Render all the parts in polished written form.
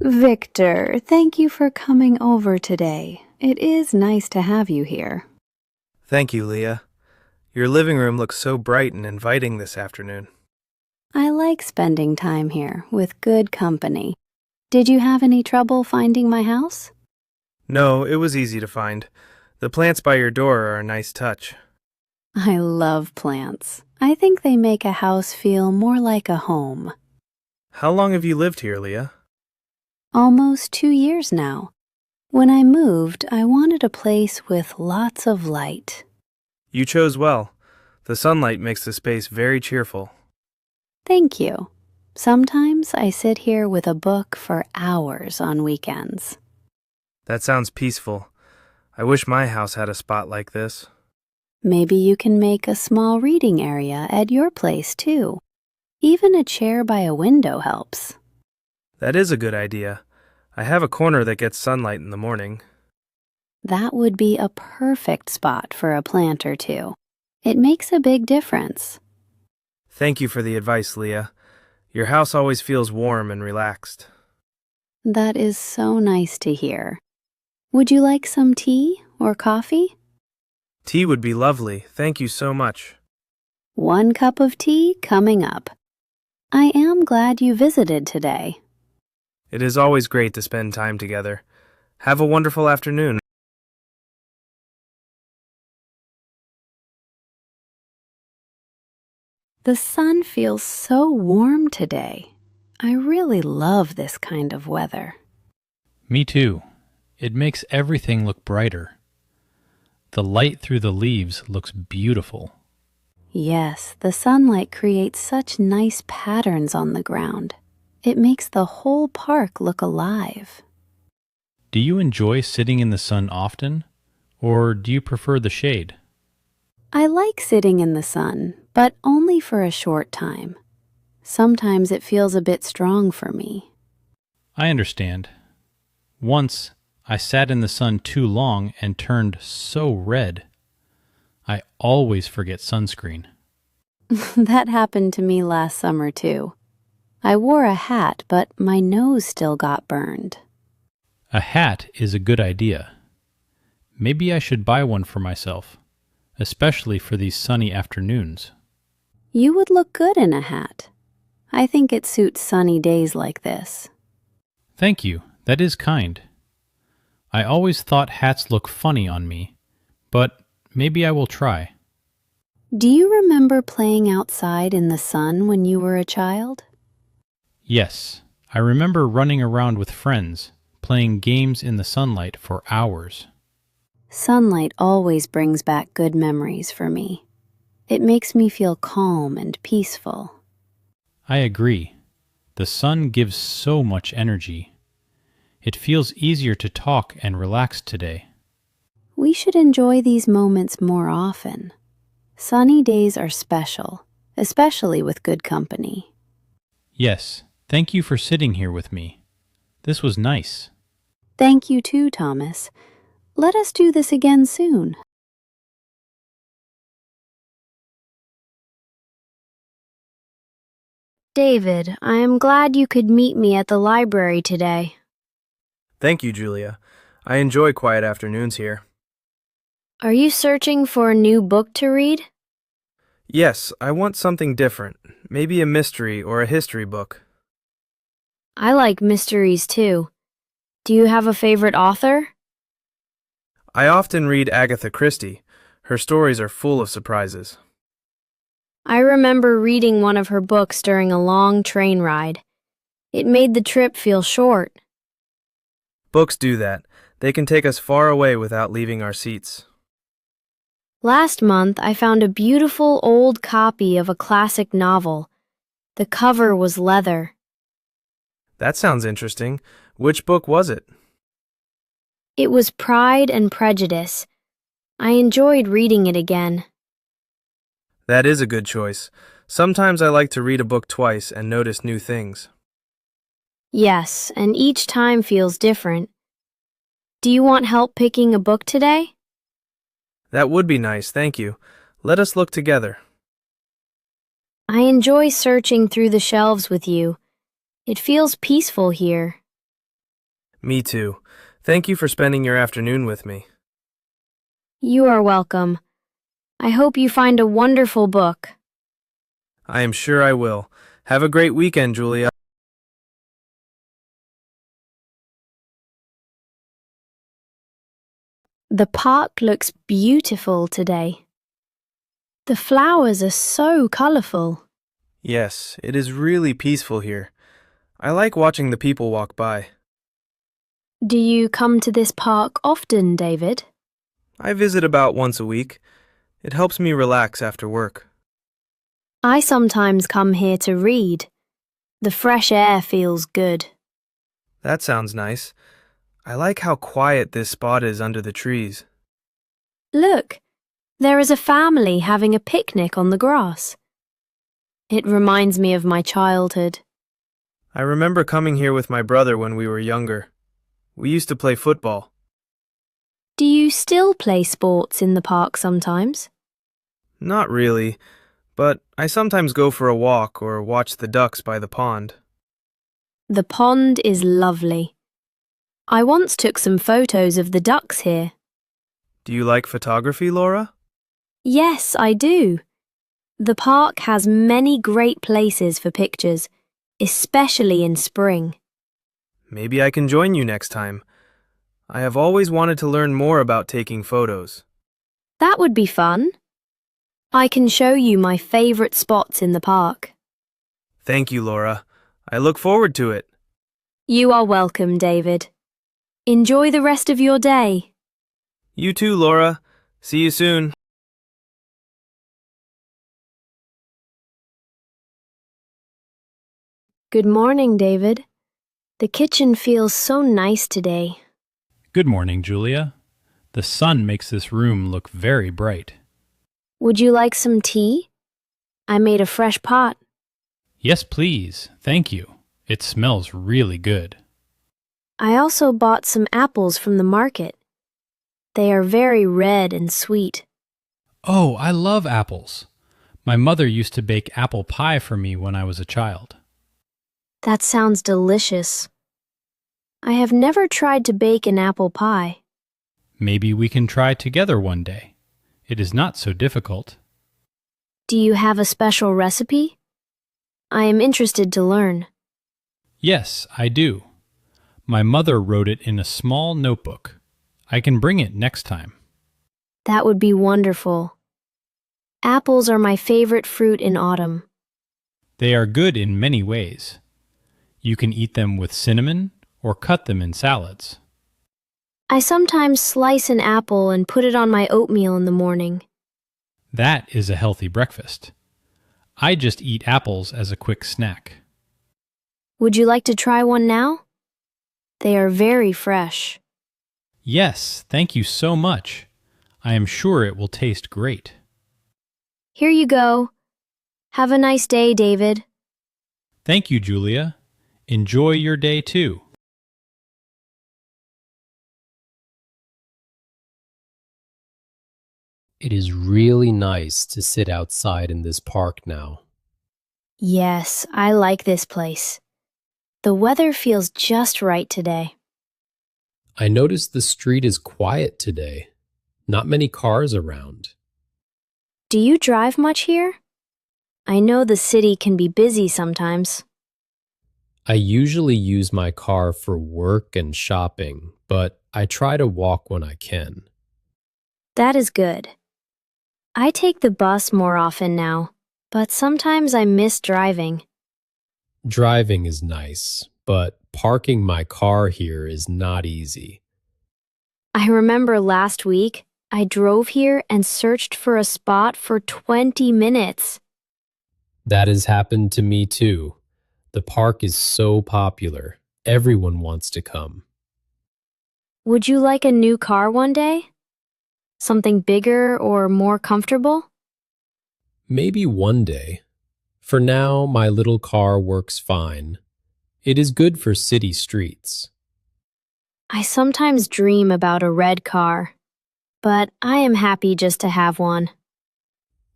Victor, thank you for coming over today. It is nice to have you here. Thank you, Leah. Your living room looks so bright and inviting this afternoon. I like spending time here with good company. Did you have any trouble finding my house? No, it was easy to find. The plants by your door are a nice touch. I love plants. I think they make a house feel more like a home. How long have you lived here, Leah? Almost 2 years now. When I moved, I wanted a place with lots of light. You chose well. The sunlight makes the space very cheerful. Thank you. Sometimes I sit here with a book for hours on weekends. That sounds peaceful. I wish my house had a spot like this. Maybe you can make a small reading area at your place, too. Even a chair by a window helps. That is a good idea. I have a corner that gets sunlight in the morning. That would be a perfect spot for a plant or two. It makes a big difference. Thank you for the advice, Leah. Your house always feels warm and relaxed. That is so nice to hear. Would you like some tea or coffee? Tea would be lovely. Thank you so much. 1 cup of tea coming up. I am glad you visited today. It is always great to spend time together. Have a wonderful afternoon. The sun feels so warm today. I really love this kind of weather. Me too. It makes everything look brighter. The light through the leaves looks beautiful. Yes, the sunlight creates such nice patterns on the ground. It makes the whole park look alive. Do you enjoy sitting in the sun often, or do you prefer the shade? I like sitting in the sun, but only for a short time. Sometimes it feels a bit strong for me. I understand. Once, I sat in the sun too long and turned so red. I always forget sunscreen. That happened to me last summer, too. I wore a hat, but my nose still got burned. A hat is a good idea. Maybe I should buy one for myself, especially for these sunny afternoons. You would look good in a hat. I think it suits sunny days like this. Thank you, that is kind. I always thought hats look funny on me, but maybe I will try. Do you remember playing outside in the sun when you were a child? Yes, I remember running around with friends, playing games in the sunlight for hours. Sunlight always brings back good memories for me. It makes me feel calm and peaceful. I agree. The sun gives so much energy. It feels easier to talk and relax today. We should enjoy these moments more often. Sunny days are special, especially with good company. Yes, thank you for sitting here with me. This was nice. Thank you too, Thomas. Let us do this again soon. David, I am glad you could meet me at the library today. Thank you, Julia. I enjoy quiet afternoons here. Are you searching for a new book to read? Yes, I want something different. Maybe a mystery or a history book. I like mysteries too. Do you have a favorite author? I often read Agatha Christie. Her stories are full of surprises. I remember reading one of her books during a long train ride. It made the trip feel short. Books do that. They can take us far away without leaving our seats. Last month, I found a beautiful old copy of a classic novel. The cover was leather. That sounds interesting. Which book was it? It was Pride and Prejudice. I enjoyed reading it again. That is a good choice. Sometimes I like to read a book twice and notice new things. Yes, and each time feels different. Do you want help picking a book today? That would be nice, thank you. Let us look together. I enjoy searching through the shelves with you. It feels peaceful here. Me too. Thank you for spending your afternoon with me. You are welcome. I hope you find a wonderful book. I am sure I will. Have a great weekend, Julia. The park looks beautiful today. The flowers are so colorful. Yes, it is really peaceful here. I like watching the people walk by. Do you come to this park often, David? I visit about once a week. It helps me relax after work. I sometimes come here to read. The fresh air feels good. That sounds nice. I like how quiet this spot is under the trees. Look, there is a family having a picnic on the grass. It reminds me of my childhood. I remember coming here with my brother when we were younger. We used to play football. Do you still play sports in the park sometimes? Not really, but I sometimes go for a walk or watch the ducks by the pond. The pond is lovely. I once took some photos of the ducks here. Do you like photography, Laura? Yes, I do. The park has many great places for pictures, especially in spring. Maybe I can join you next time. I have always wanted to learn more about taking photos. That would be fun. I can show you my favorite spots in the park. Thank you, Laura. I look forward to it. You are welcome, David. Enjoy the rest of your day. You too, Laura. See you soon. Good morning, David. The kitchen feels so nice today. Good morning, Julia. The sun makes this room look very bright. Would you like some tea? I made a fresh pot. Yes, please. Thank you. It smells really good. I also bought some apples from the market. They are very red and sweet. Oh, I love apples. My mother used to bake apple pie for me when I was a child. That sounds delicious. I have never tried to bake an apple pie. Maybe we can try together one day. It is not so difficult. Do you have a special recipe? I am interested to learn. Yes, I do. My mother wrote it in a small notebook. I can bring it next time. That would be wonderful. Apples are my favorite fruit in autumn. They are good in many ways. You can eat them with cinnamon or cut them in salads. I sometimes slice an apple and put it on my oatmeal in the morning. That is a healthy breakfast. I just eat apples as a quick snack. Would you like to try one now? They are very fresh. Yes, thank you so much. I am sure it will taste great. Here you go. Have a nice day, David. Thank you, Julia. Enjoy your day too. It is really nice to sit outside in this park now. Yes, I like this place. The weather feels just right today. I noticed the street is quiet today. Not many cars around. Do you drive much here? I know the city can be busy sometimes. I usually use my car for work and shopping, but I try to walk when I can. That is good. I take the bus more often now, but sometimes I miss driving. Driving is nice, but parking my car here is not easy. I remember last week, I drove here and searched for a spot for 20 minutes. That has happened to me too. The park is so popular. Everyone wants to come. Would you like a new car one day? Something bigger or more comfortable? Maybe one day. For now, my little car works fine. It is good for city streets. I sometimes dream about a red car, but I am happy just to have one.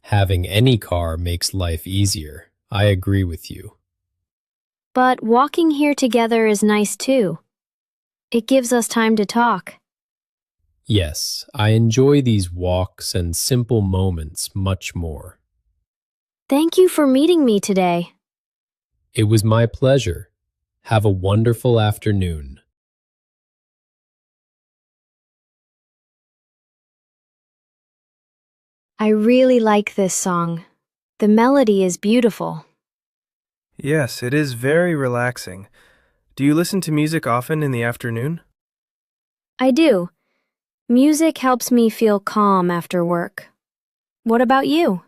Having any car makes life easier. I agree with you. But walking here together is nice too. It gives us time to talk. Yes, I enjoy these walks and simple moments much more. Thank you for meeting me today. It was my pleasure. Have a wonderful afternoon. I really like this song. The melody is beautiful. Yes, it is very relaxing. Do you listen to music often in the afternoon? I do. Music helps me feel calm after work. What about you?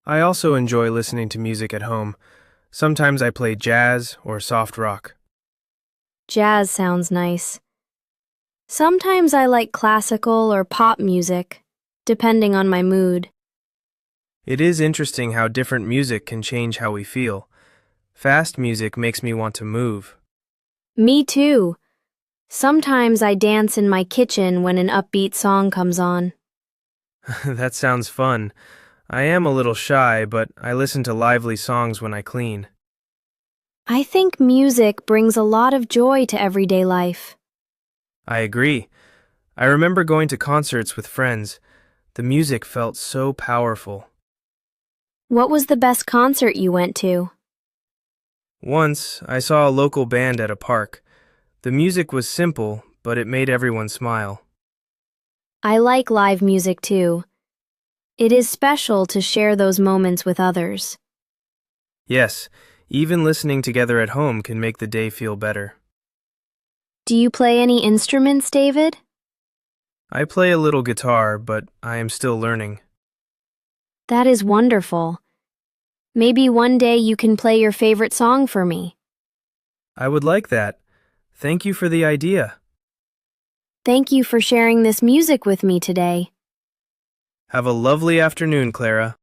I also enjoy listening to music at home. Sometimes I play jazz or soft rock. Jazz sounds nice. Sometimes I like classical or pop music, depending on my mood. It is interesting how different music can change how we feel. Fast music makes me want to move. Me too. Sometimes I dance in my kitchen when an upbeat song comes on. That sounds fun. I am a little shy, but I listen to lively songs when I clean. I think music brings a lot of joy to everyday life. I agree. I remember going to concerts with friends. The music felt so powerful. What was the best concert you went to? Once, I saw a local band at a park. The music was simple, but it made everyone smile. I like live music too. It is special to share those moments with others. Yes, even listening together at home can make the day feel better. Do you play any instruments, David? I play a little guitar, but I am still learning. That is wonderful. Maybe one day you can play your favorite song for me. I would like that. Thank you for the idea. Thank you for sharing this music with me today. Have a lovely afternoon, Clara.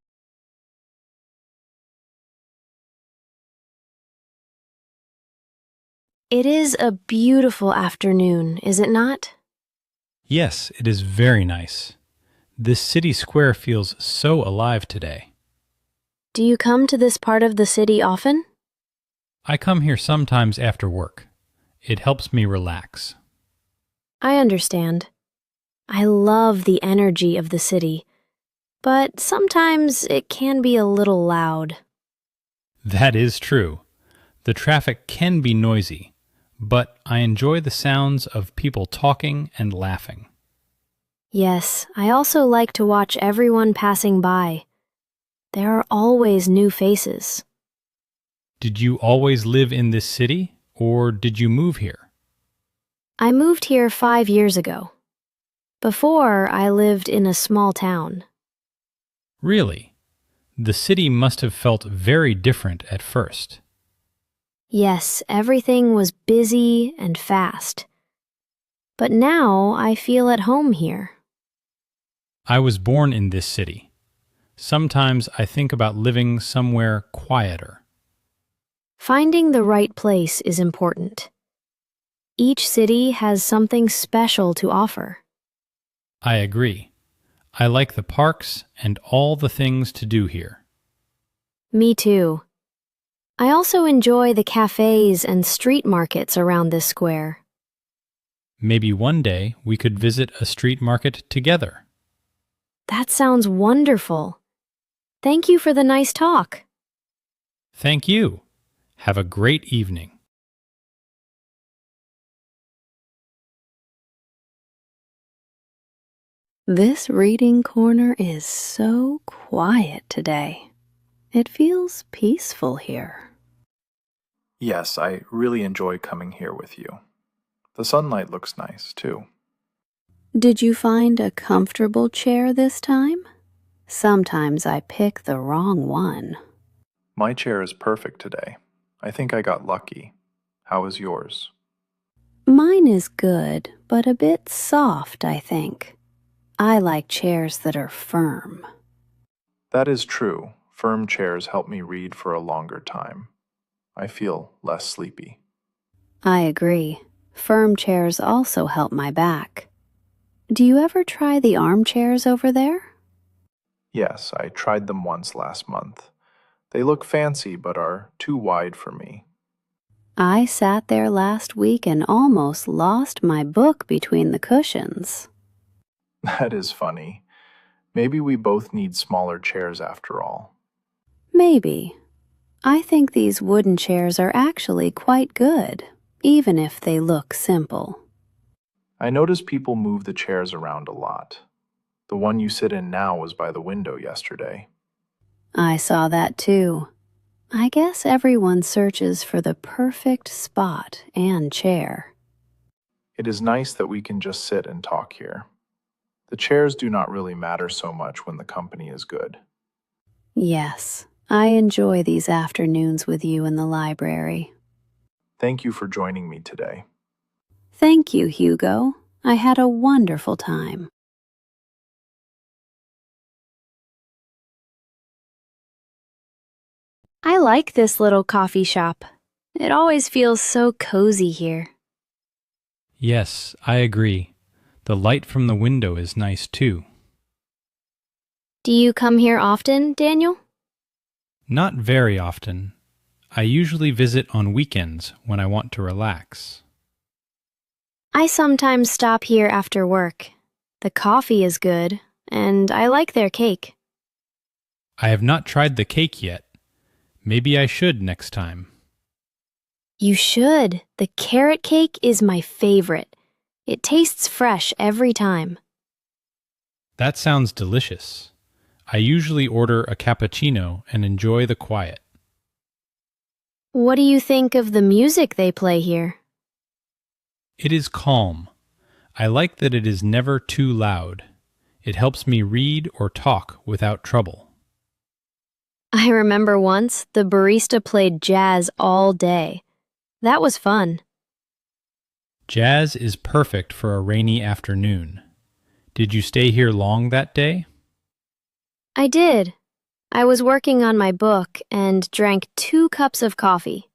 It is a beautiful afternoon, is it not? Yes, it is very nice. This city square feels so alive today. Do you come to this part of the city often? I come here sometimes after work. It helps me relax. I understand. I love the energy of the city, but sometimes it can be a little loud. That is true. The traffic can be noisy, but I enjoy the sounds of people talking and laughing. Yes, I also like to watch everyone passing by. There are always new faces. Did you always live in this city, or did you move here? I moved here 5 years ago. Before, I lived in a small town. Really? The city must have felt very different at first. Yes, everything was busy and fast. But now I feel at home here. I was born in this city. Sometimes I think about living somewhere quieter. Finding the right place is important. Each city has something special to offer. I agree. I like the parks and all the things to do here. Me too. I also enjoy the cafes and street markets around this square. Maybe one day we could visit a street market together. That sounds wonderful. Thank you for the nice talk. Thank you. Have a great evening. This reading corner is so quiet today. It feels peaceful here. Yes, I really enjoy coming here with you. The sunlight looks nice, too. Did you find a comfortable chair this time? Sometimes I pick the wrong one. My chair is perfect today. I think I got lucky. How is yours? Mine is good, but a bit soft, I think. I like chairs that are firm. That is true. Firm chairs help me read for a longer time. I feel less sleepy. I agree. Firm chairs also help my back. Do you ever try the armchairs over there? Yes, I tried them once last month. They look fancy but are too wide for me. I sat there last week and almost lost my book between the cushions. That is funny. Maybe we both need smaller chairs after all. Maybe. I think these wooden chairs are actually quite good, even if they look simple. I notice people move the chairs around a lot. The one you sit in now was by the window yesterday. I saw that too. I guess everyone searches for the perfect spot and chair. It is nice that we can just sit and talk here. The chairs do not really matter so much when the company is good. Yes, I enjoy these afternoons with you in the library. Thank you for joining me today. Thank you, Hugo. I had a wonderful time. I like this little coffee shop. It always feels so cozy here. Yes, I agree. The light from the window is nice too. Do you come here often, Daniel? Not very often. I usually visit on weekends when I want to relax. I sometimes stop here after work. The coffee is good, and I like their cake. I have not tried the cake yet. Maybe I should next time. You should. The carrot cake is my favorite. It tastes fresh every time. That sounds delicious. I usually order a cappuccino and enjoy the quiet. What do you think of the music they play here? It is calm. I like that it is never too loud. It helps me read or talk without trouble. I remember once the barista played jazz all day. That was fun. Jazz is perfect for a rainy afternoon. Did you stay here long that day? I did. I was working on my book and drank 2 cups of coffee.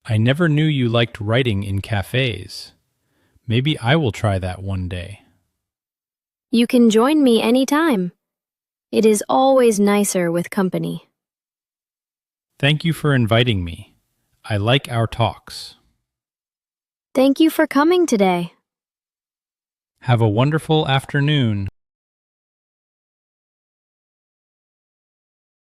I never knew you liked writing in cafes. Maybe I will try that one day. You can join me anytime. It is always nicer with company. Thank you for inviting me. I like our talks. Thank you for coming today. Have a wonderful afternoon.